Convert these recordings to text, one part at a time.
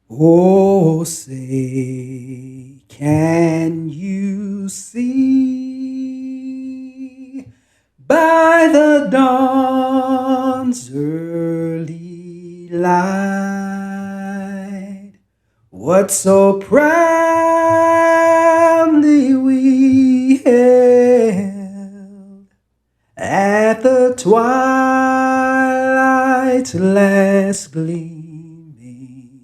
Oh, say, can you see by the dawn's early light what so proudly we held at the twilight's last gleaming,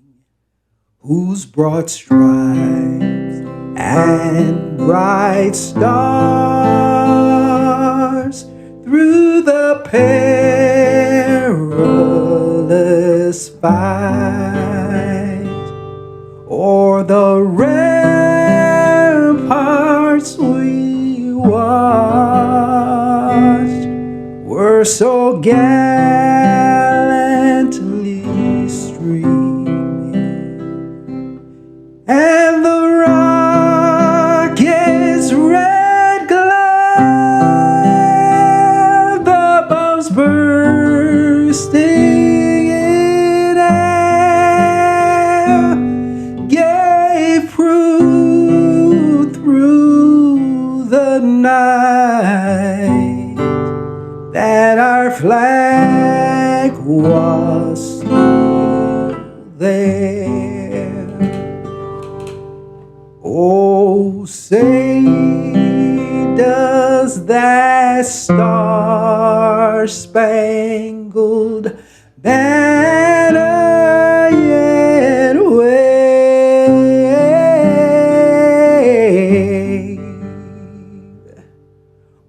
whose broad stripes and bright stars through the perilous fight o'er the ramparts we watched were so gallantly streaming, and the rocket's red glare, the bombs bursting in air, gave proof through the night that our flag was still there. Oh, say, does that star-spangled banner yet wave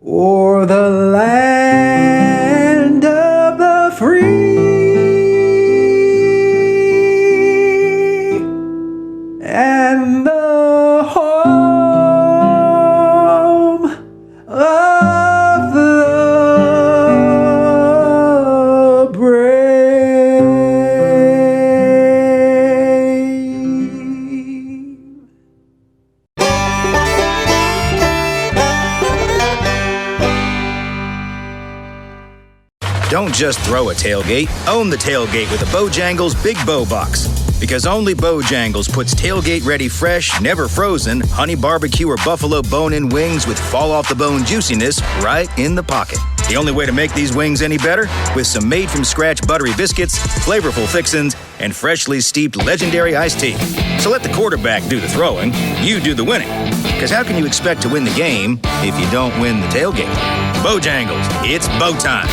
o'er the land of the free and the home of the brave? Don't just throw a tailgate. Own the tailgate with a Bojangles Big Bow Box. Because only Bojangles puts tailgate-ready fresh, never frozen, honey barbecue or buffalo bone-in wings with fall-off-the-bone juiciness right in the pocket. The only way to make these wings any better? With some made-from-scratch buttery biscuits, flavorful fixins, and freshly steeped legendary iced tea. So let the quarterback do the throwing, you do the winning. Because how can you expect to win the game if you don't win the tailgate? Bojangles, it's bow time.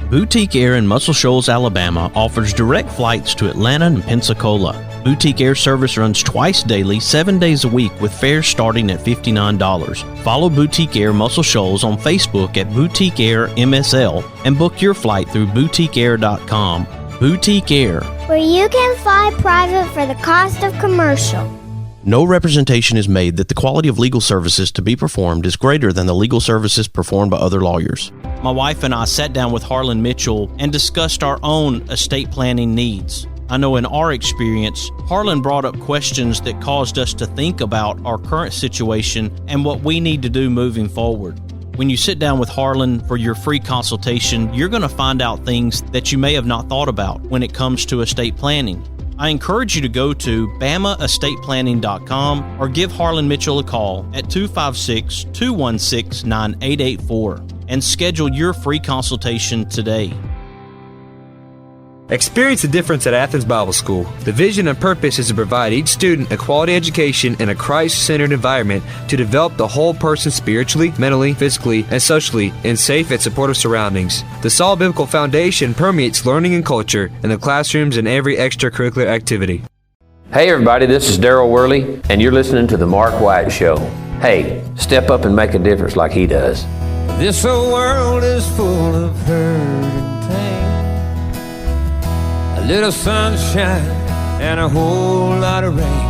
Boutique Air in Muscle Shoals, Alabama offers direct flights to Atlanta and Pensacola. Boutique Air service runs twice daily, 7 days a week with fares starting at $59. Follow Boutique Air Muscle Shoals on Facebook at Boutique Air MSL and book your flight through boutiqueair.com. Boutique Air, where you can fly private for the cost of commercial. No representation is made that the quality of legal services to be performed is greater than the legal services performed by other lawyers. My wife and I sat down with Harlan Mitchell and discussed our own estate planning needs. I know in our experience, Harlan brought up questions that caused us to think about our current situation and what we need to do moving forward. When you sit down with Harlan for your free consultation, you're going to find out things that you may have not thought about when it comes to estate planning. I encourage you to go to BamaEstatePlanning.com or give Harlan Mitchell a call at 256-216-9884 and schedule your free consultation today. Experience the difference at Athens Bible School. The vision and purpose is to provide each student a quality education in a Christ-centered environment to develop the whole person spiritually, mentally, physically, and socially in safe and supportive surroundings. The solid biblical foundation permeates learning and culture in the classrooms and every extracurricular activity. Hey everybody, this is Daryl Worley, and you're listening to The Mark White Show. Hey, step up and make a difference like he does. This old world is full of hurt and pain. A little sunshine and a whole lot of rain.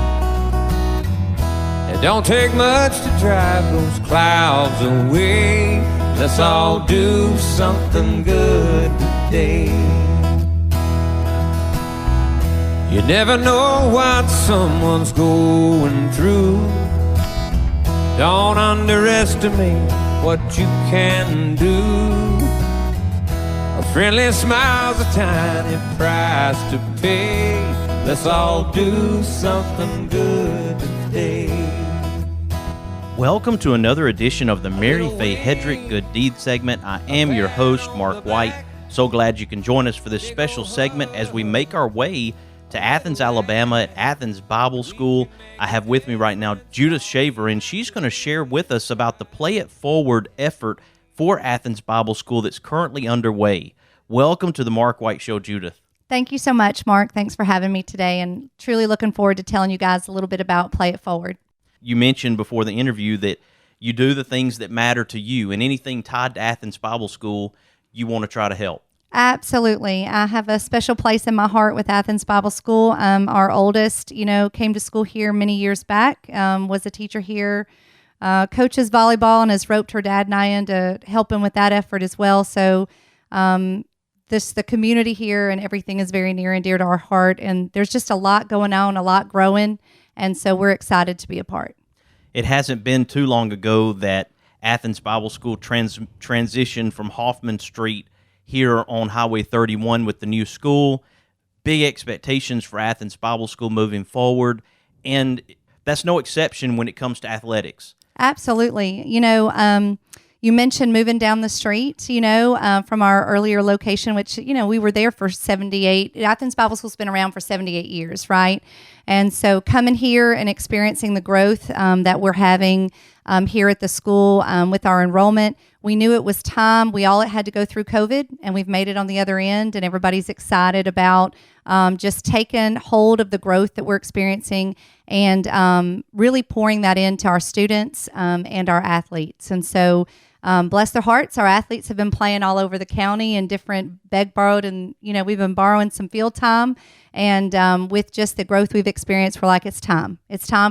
It don't take much to drive those clouds away. Let's all do something good today. You never know what someone's going through. Don't underestimate what you can do. A friendly smile's a tiny price to pay. Let's all do something good today. Welcome to another edition of the Mary Faye Hedrick Good Deed segment. I am your host, Mark White. So glad you can join us for this special segment as we make our way to Athens, Alabama at Athens Bible School. I have with me right now Judith Shaver, and she's going to share with us about the Play It Forward effort for Athens Bible School that's currently underway. Welcome to the Mark White Show, Judith. Thank you so much, Mark. Thanks for having me today, and truly looking forward to telling you guys a little bit about Play It Forward. You mentioned before the interview that you do the things that matter to you, and anything tied to Athens Bible School, you want to try to help. Absolutely. I have a special place in my heart with Athens Bible School. Our oldest, came to school here many years back, was a teacher here, coaches volleyball, and has roped her dad and I in to help him with that effort as well. So the community here and everything is very near and dear to our heart, and there's just a lot going on, a lot growing. And so we're excited to be a part. It hasn't been too long ago that Athens Bible School transitioned from Hoffman Street here on Highway 31 with the new school. Big expectations for Athens Bible School moving forward, and that's no exception when it comes to athletics. Absolutely. You mentioned moving down the street, from our earlier location, which, we were there for 78. Athens Bible School's been around for 78 years, right? And so coming here and experiencing the growth that we're having here at the school with our enrollment, we knew it was time. We all had to go through COVID, and we've made it on the other end, and everybody's excited about just taking hold of the growth that we're experiencing and really pouring that into our students and our athletes. And so bless their hearts, our athletes have been playing all over the county in different borrowed, and we've been borrowing some field time. And with just the growth we've experienced, we're like, it's time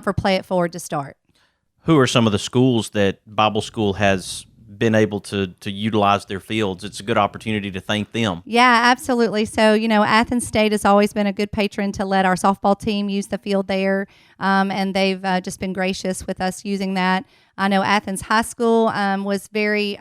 for Play It Forward to start. Who are some of the schools that Bible School has been able to utilize their fields? It's a good opportunity to thank them. Yeah, absolutely. So, Athens State has always been a good patron to let our softball team use the field there, and they've just been gracious with us using that. I know Athens High School was very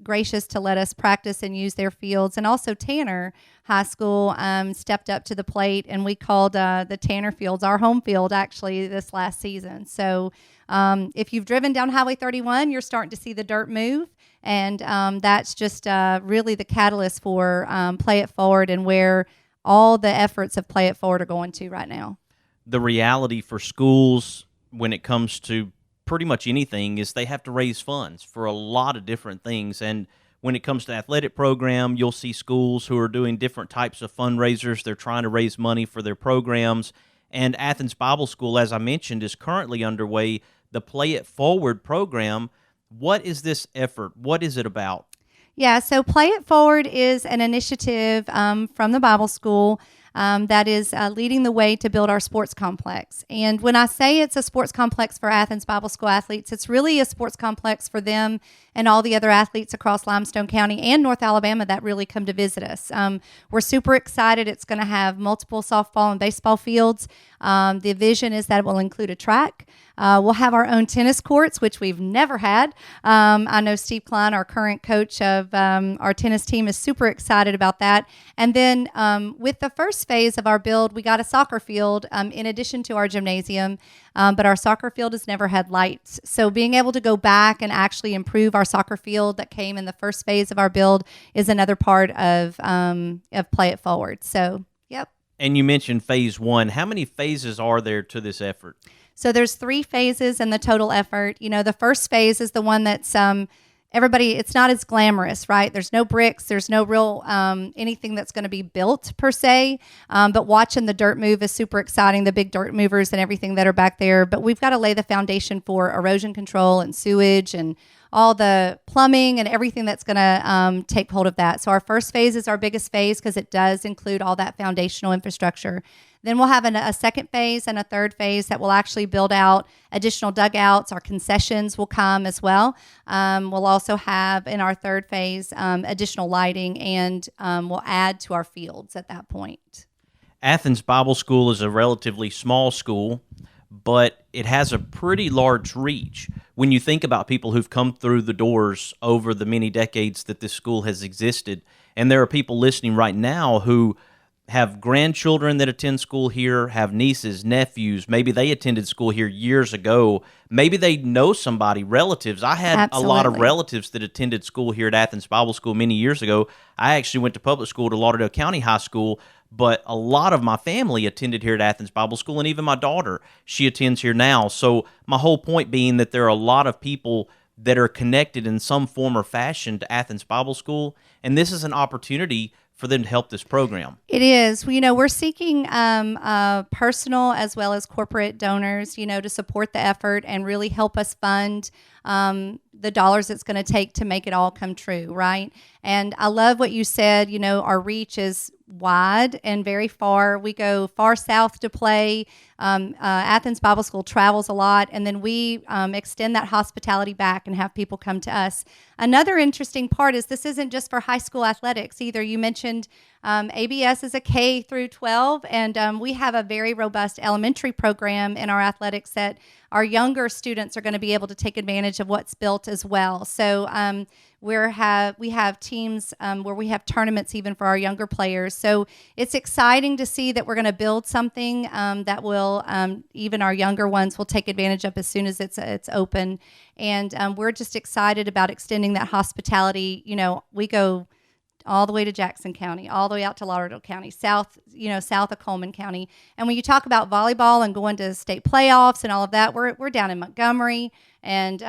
gracious to let us practice and use their fields, and also Tanner High School stepped up to the plate, and we called the Tanner Fields our home field actually this last season. So if you've driven down Highway 31, you're starting to see the dirt move, and that's just really the catalyst for Play It Forward and where all the efforts of Play It Forward are going to right now. The reality for schools when it comes to pretty much anything is they have to raise funds for a lot of different things. And when it comes to athletic program, you'll see schools who are doing different types of fundraisers. They're trying to raise money for their programs. And Athens Bible School, as I mentioned, is currently underway, the Play It Forward program. What is this effort? What is it about? Yeah, so Play It Forward is an initiative from the Bible School that is leading the way to build our sports complex. And when I say it's a sports complex for Athens Bible School athletes, it's really a sports complex for them and all the other athletes across Limestone County and North Alabama that really come to visit us. We're super excited. It's going to have multiple softball and baseball fields. The vision is that it will include a track. We'll have our own tennis courts, which we've never had. I know Steve Klein, our current coach of our tennis team, is super excited about that. And then with the first phase of our build, we got a soccer field in addition to our gymnasium, but our soccer field has never had lights. So being able to go back and actually improve our soccer field that came in the first phase of our build is another part of Play It Forward. So, yep. And you mentioned phase one. How many phases are there to this effort? So there's 3 phases in the total effort. The first phase is the one that's everybody, it's not as glamorous, right? There's no bricks. There's no real anything that's going to be built per se. But watching the dirt move is super exciting, the big dirt movers and everything that are back there. But we've got to lay the foundation for erosion control and sewage and all the plumbing and everything that's going to take hold of that. So our first phase is our biggest phase because it does include all that foundational infrastructure. Then we'll have a second phase and a third phase that will actually build out additional dugouts. Our concessions will come as well. We'll also have in our third phase additional lighting, and we'll add to our fields at that point. Athens Bible School is a relatively small school, but it has a pretty large reach. When you think about people who've come through the doors over the many decades that this school has existed, and there are people listening right now who have grandchildren that attend school here, have nieces, nephews. Maybe they attended school here years ago. Maybe they know somebody, relatives. I had a lot of Absolutely. relatives that attended school here at Athens Bible School many years ago. I actually went to public school to Lauderdale County High School, but a lot of my family attended here at Athens Bible School, and even my daughter, she attends here now. So my whole point being that there are a lot of people that are connected in some form or fashion to Athens Bible School, and this is an opportunity for them to help this program. It is. We're seeking personal as well as corporate donors, to support the effort and really help us fund the dollars it's going to take to make it all come true, right? And I love what you said. Our reach is wide and very far. We go far south to play. Athens Bible School travels a lot, and then we extend that hospitality back and have people come to us. Another interesting part is this isn't just for high school athletics either. You mentioned ABS is a K through 12, and we have a very robust elementary program in our athletics that our younger students are going to be able to take advantage of what's built as well. So we have teams where we have tournaments even for our younger players. So it's exciting to see that we're going to build something that will even our younger ones will take advantage of as soon as it's open. And we're just excited about extending that hospitality. We go all the way to Jackson County, all the way out to Lauderdale County, south of Coleman County. And when you talk about volleyball and going to state playoffs and all of that, we're down in Montgomery, and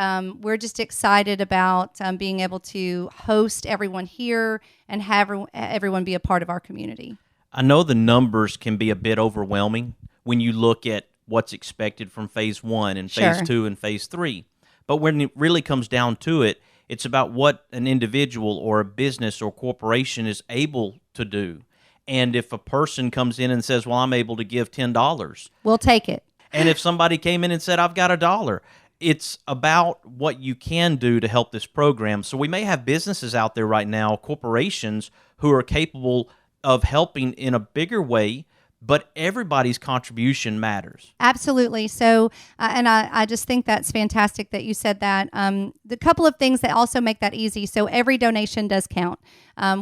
we're just excited about being able to host everyone here and have everyone be a part of our community. I know the numbers can be a bit overwhelming when you look at what's expected from Phase 1 and Phase Sure. 2 and Phase 3. But when it really comes down to it, it's about what an individual or a business or corporation is able to do. And if a person comes in and says, well, I'm able to give $10. We'll take it. And if somebody came in and said, I've got $1, it's about what you can do to help this program. So we may have businesses out there right now, corporations, who are capable of helping in a bigger way, but everybody's contribution matters. Absolutely. So, and I just think that's fantastic that you said that. The couple of things that also make that easy. So every donation does count.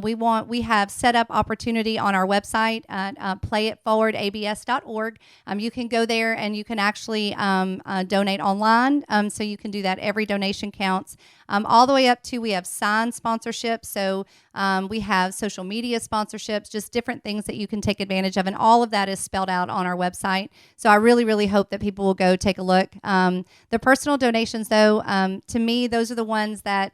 We have set up opportunity on our website at playitforwardabs.org. You can go there and you can actually donate online. So you can do that. Every donation counts. All the way up to we have sign sponsorships. So we have social media sponsorships, just different things that you can take advantage of. And all of that is spelled out on our website. So I really, really hope that people will go take a look. The personal donations, though, to me, those are the ones that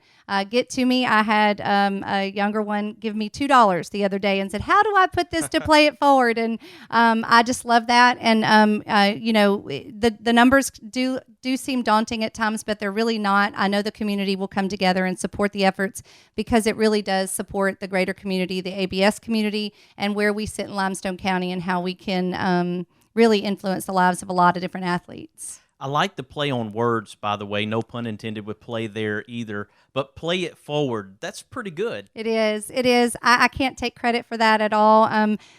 get to me. I had a younger one give me $2 the other day and said, how do I put this to play it forward? And I just love that. And, the numbers do seem daunting at times, but they're really not. I know the community will come together and support the efforts because it really does support the greater community, the ABS community, and where we sit in Limestone County and how we can really influence the lives of a lot of different athletes. I like the play on words, by the way. No pun intended with play there either. But play it forward. That's pretty good. It is. It is. I can't take credit for that at all.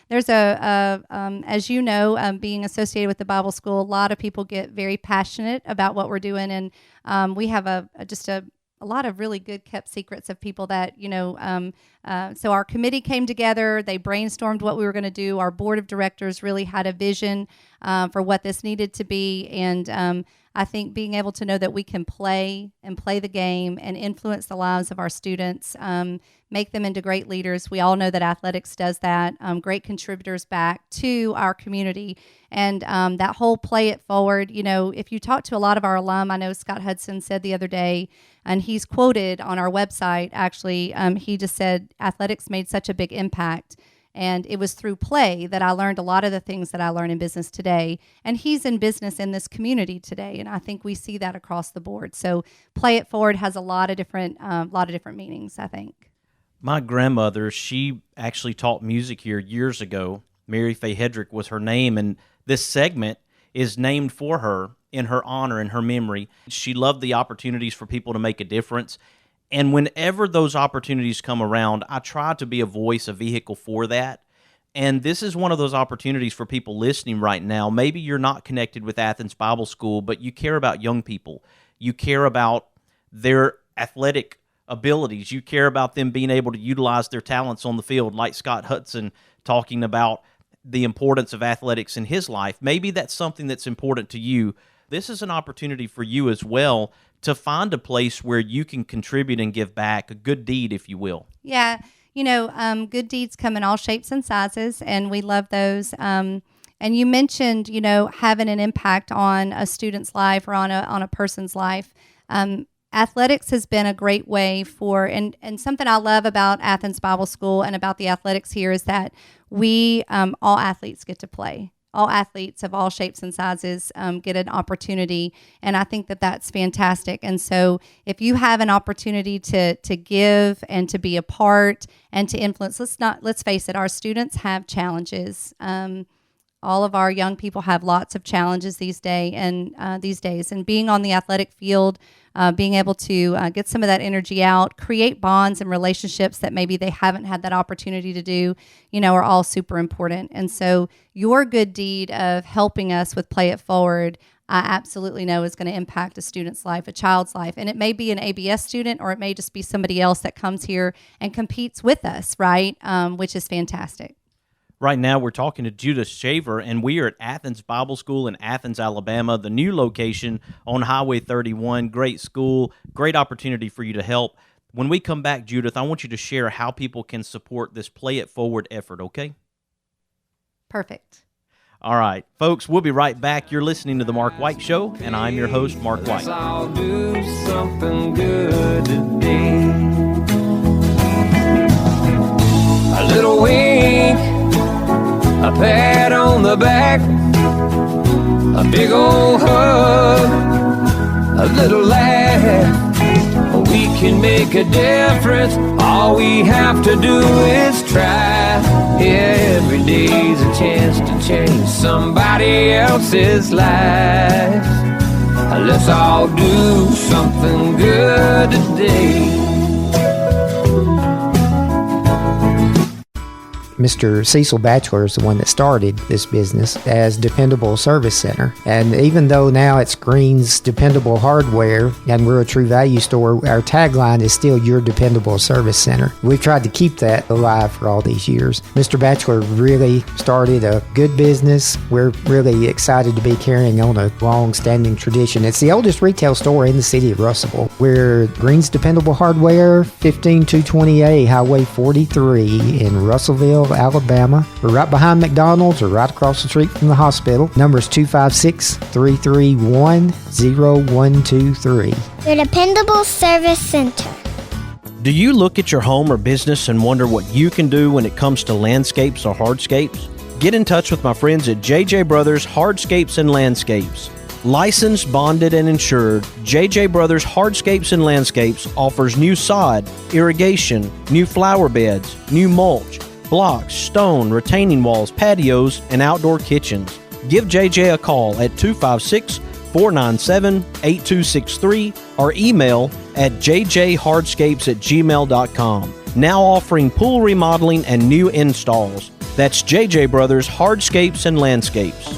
There's as you know, being associated with the Bible School, a lot of people get very passionate about what we're doing. And we have a lot of really good kept secrets of people that, so our committee came together, they brainstormed what we were going to do. Our board of directors really had a vision for what this needed to be. And I think being able to know that we can play the game and influence the lives of our students, make them into great leaders. We all know that athletics does that, great contributors back to our community. And that whole play it forward, if you talk to a lot of our alum, I know Scott Hudson said the other day, and he's quoted on our website, actually, he just said, athletics made such a big impact. And it was through play that I learned a lot of the things that I learn in business today. And he's in business in this community today. And I think we see that across the board. So play it forward has a lot of different meanings, I think. My grandmother, she actually taught music here years ago. Mary Faye Hedrick was her name. And this segment is named for her in her honor and her memory. She loved the opportunities for people to make a difference. And whenever those opportunities come around, I try to be a voice, a vehicle for that. And this is one of those opportunities for people listening right now. Maybe you're not connected with Athens Bible School, but you care about young people. You care about their athletic abilities. You care about them being able to utilize their talents on the field, like Scott Hudson talking about the importance of athletics in his life. Maybe that's something that's important to you. This is an opportunity for you as well to find a place where you can contribute and give back, a good deed, if you will. Yeah. Good deeds come in all shapes and sizes, and we love those. And you mentioned, having an impact on a student's life or on a person's life. Athletics has been a great way for, and something I love about Athens Bible School and about the athletics here is that we, all athletes get to play. All athletes of all shapes and sizes get an opportunity, and I think that that's fantastic. And so if you have an opportunity to give and to be a part and to influence, let's face it, our students have challenges. All of our young people have lots of challenges these days, and being on the athletic field, being able to get some of that energy out, create bonds and relationships that maybe they haven't had that opportunity to do, are all super important. And so your good deed of helping us with Play It Forward, I absolutely know is going to impact a student's life, a child's life. And it may be an ABS student, or it may just be somebody else that comes here and competes with us, right? Which is fantastic. Right now, we're talking to Judith Shaver, and we are at Athens Bible School in Athens, Alabama, the new location on Highway 31. Great school, great opportunity for you to help. When we come back, Judith, I want you to share how people can support this Play It Forward effort, okay? Perfect. All right, folks, we'll be right back. You're listening to The Mark White Show, and I'm your host, Mark White. Let's all do something good today. A little wink, a pat on the back, a big old hug, a little laugh. We can make a difference. All we have to do is try. Yeah, every day's a chance to change somebody else's life. Let's all do something good today. Mr. Cecil Batchelor is the one that started this business as Dependable Service Center. And even though now it's Green's Dependable Hardware and we're a True Value store, our tagline is still Your Dependable Service Center. We've tried to keep that alive for all these years. Mr. Batchelor really started a good business. We're really excited to be carrying on a long-standing tradition. It's the oldest retail store in the city of Russellville. We're Green's Dependable Hardware, 15220A Highway 43 in Russellville, Alabama. We're right behind McDonald's or right across the street from the hospital. Number is 256-331-0123. Your Dependable Service Center. Do you look at your home or business and wonder what you can do when it comes to landscapes or hardscapes? Get in touch with my friends at JJ Brothers Hardscapes and Landscapes. Licensed, bonded, and insured, JJ Brothers Hardscapes and Landscapes offers new sod, irrigation, new flower beds, new mulch, blocks, stone, retaining walls, patios, and outdoor kitchens. Give JJ a call at 256-497-8263 or email at jjhardscapes@gmail.com. Now offering pool remodeling and new installs. That's JJ Brothers Hardscapes and Landscapes.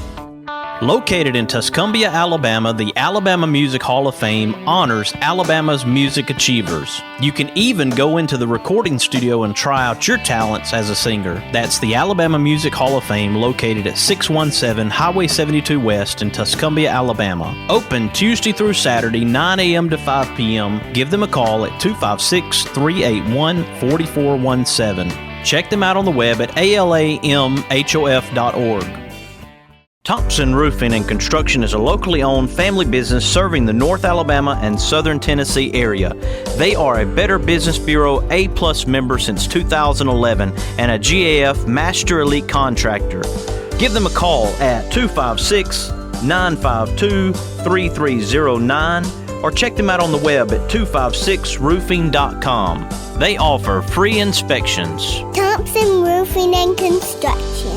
Located in Tuscumbia, Alabama, the Alabama Music Hall of Fame honors Alabama's music achievers. You can even go into the recording studio and try out your talents as a singer. That's the Alabama Music Hall of Fame, located at 617 Highway 72 West in Tuscumbia, Alabama. Open Tuesday through Saturday, 9 a.m. to 5 p.m. Give them a call at 256-381-4417. Check them out on the web at alamhof.org. Thompson Roofing and Construction is a locally owned family business serving the North Alabama and Southern Tennessee area. They are a Better Business Bureau A+ member since 2011 and a GAF Master Elite Contractor. Give them a call at 256-952-3309 or check them out on the web at 256roofing.com. They offer free inspections. Thompson Roofing and Construction.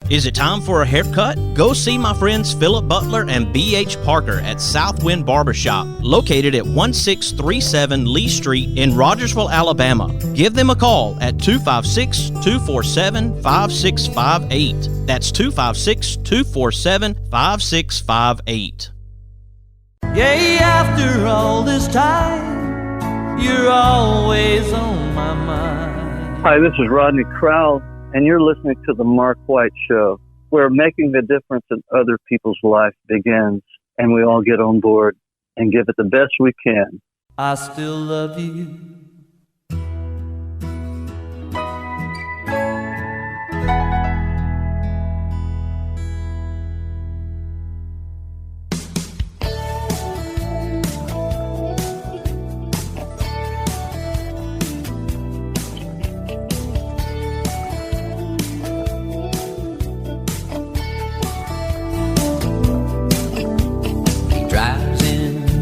Is it time for a haircut? Go see my friends Philip Butler and B.H. Parker at Southwind Barbershop, located at 1637 Lee Street in Rogersville, Alabama. Give them a call at 256-247-5658. That's 256-247-5658. Yea, after all this time, you're always on my mind. Hi, this is Rodney Crowell, and you're listening to The Mark White Show, where making the difference in other people's life begins, and we all get on board and give it the best we can. I still love you.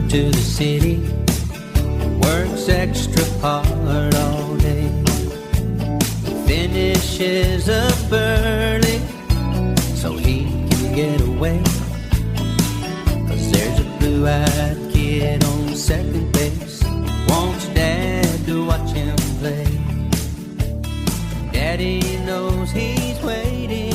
To the city, works extra hard all day, finishes up early so he can get away, 'cause there's a blue-eyed kid on second base, wants dad to watch him play. Daddy knows he's waiting.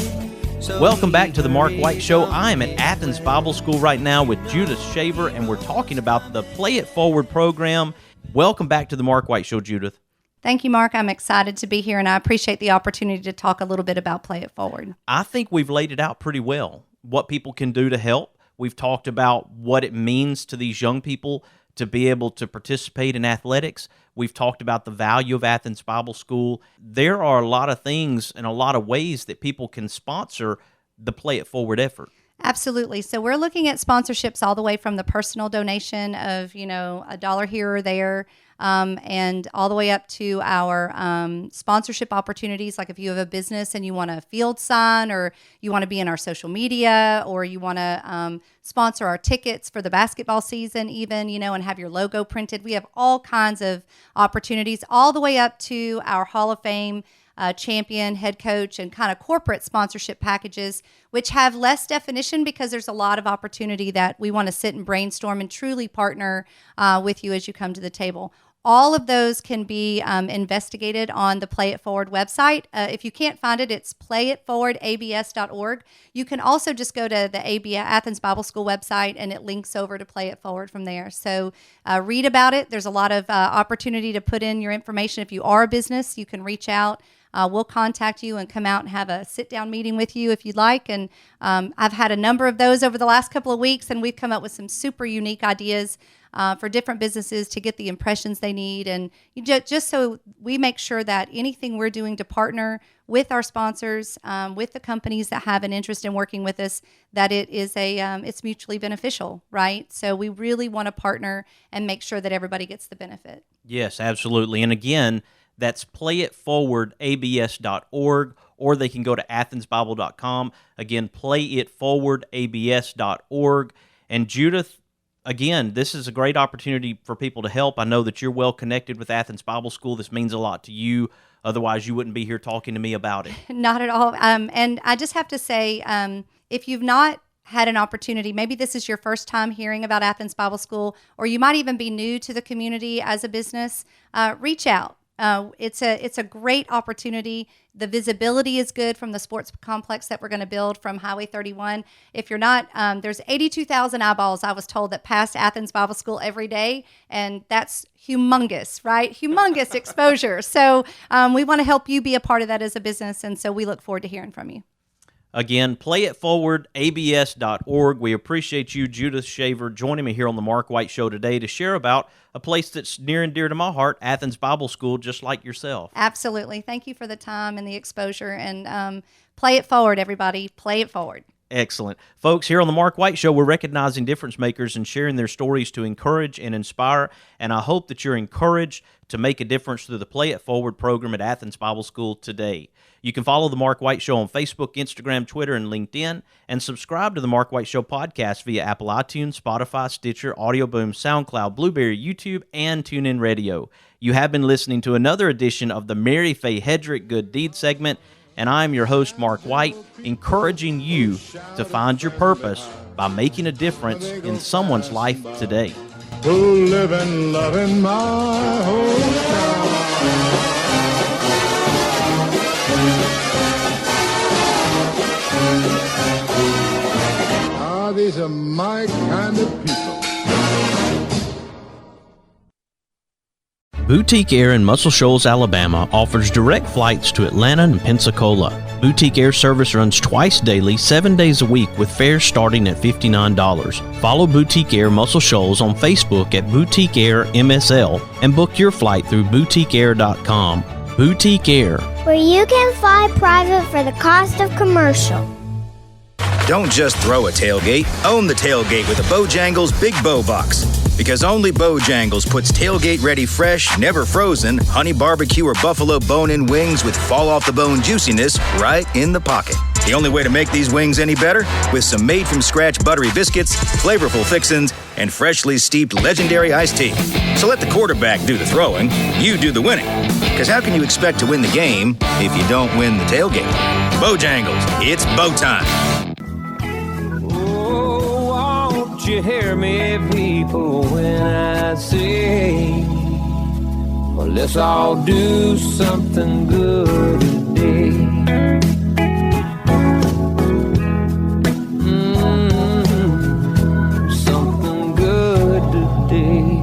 Welcome back to the Mark White Show. I am at Athens Bible School right now with Judith Shaver, and we're talking about the Play It Forward program. Welcome back to the Mark White Show, Judith. Thank you, Mark. I'm excited to be here, and I appreciate the opportunity to talk a little bit about Play It Forward. I think we've laid it out pretty well, what people can do to help. We've talked about what it means to these young people to be able to participate in athletics. We've talked about the value of Athens Bible School. There are a lot of things and a lot of ways that people can sponsor the Play It Forward effort. Absolutely. So we're looking at sponsorships all the way from the personal donation of, $1 here or there, and all the way up to our sponsorship opportunities. Like if you have a business and you want a field sign, or you want to be in our social media, or you want to sponsor our tickets for the basketball season even, and have your logo printed. We have all kinds of opportunities, all the way up to our Hall of Fame champion, head coach, and kind of corporate sponsorship packages, which have less definition because there's a lot of opportunity that we want to sit and brainstorm and truly partner with you as you come to the table. All of those can be investigated on the Play It Forward website. If you can't find it, it's playitforwardabs.org. You can also just go to the Athens Bible School website, and it links over to Play It Forward from there. So read about it. There's a lot of opportunity to put in your information. If you are a business, you can reach out. We'll contact you and come out and have a sit-down meeting with you if you'd like. And I've had a number of those over the last couple of weeks, and we've come up with some super unique ideas for different businesses to get the impressions they need. And just so we make sure that anything we're doing to partner with our sponsors, with the companies that have an interest in working with us, that it is it's mutually beneficial, right? So we really want to partner and make sure that everybody gets the benefit. Yes, absolutely. And again, that's playitforwardabs.org, or they can go to athensbible.com. Again, playitforwardabs.org. And Judith, again, this is a great opportunity for people to help. I know that you're well connected with Athens Bible School. This means a lot to you. Otherwise, you wouldn't be here talking to me about it. Not at all. And I just have to say, if you've not had an opportunity, maybe this is your first time hearing about Athens Bible School, or you might even be new to the community as a business, reach out. It's a great opportunity. The visibility is good from the sports complex that we're going to build from Highway 31. If you're not, there's 82,000 eyeballs, I was told, that pass Athens Bible School every day, and that's humongous, right? Humongous exposure. So we want to help you be a part of that as a business, and so we look forward to hearing from you. Again, playitforwardabs.org. We appreciate you, Judith Shaver, joining me here on the Mark White Show today to share about a place that's near and dear to my heart, Athens Bible School, just like yourself. Absolutely. Thank you for the time and the exposure. And play it forward, everybody. Play it forward. Excellent. Folks, here on the Mark White Show, we're recognizing difference makers and sharing their stories to encourage and inspire, and I hope that you're encouraged to make a difference through the Play It Forward program at Athens Bible School today. You can follow the Mark White Show on Facebook, Instagram, Twitter, and LinkedIn, and subscribe to the Mark White Show podcast via Apple iTunes, Spotify, Stitcher, Audio Boom, SoundCloud, Blueberry, YouTube, and TuneIn Radio. You have been listening to another edition of the Mary Faye Hedrick Good Deed segment, and I'm your host, Mark White, encouraging you to find your purpose by making a difference in someone's life today. Who live and love in my hometown. These are my kind of people. Boutique Air in Muscle Shoals, Alabama offers direct flights to Atlanta and Pensacola. Boutique Air service runs twice daily, 7 days a week, with fares starting at $59. Follow Boutique Air Muscle Shoals on Facebook at Boutique Air MSL and book your flight through boutiqueair.com. Boutique Air, where you can fly private for the cost of commercial. Don't just throw a tailgate, own the tailgate with a Bojangles Big Bow Box. Because only Bojangles puts tailgate-ready fresh, never frozen, honey barbecue or buffalo bone-in wings with fall-off-the-bone juiciness right in the pocket. The only way to make these wings any better? With some made-from-scratch buttery biscuits, flavorful fixins, and freshly steeped legendary iced tea. So let the quarterback do the throwing, you do the winning. Because how can you expect to win the game if you don't win the tailgate? Bojangles, it's bow time. Won't you hear me, people, when I say, well, let's all do something good today. Something good today.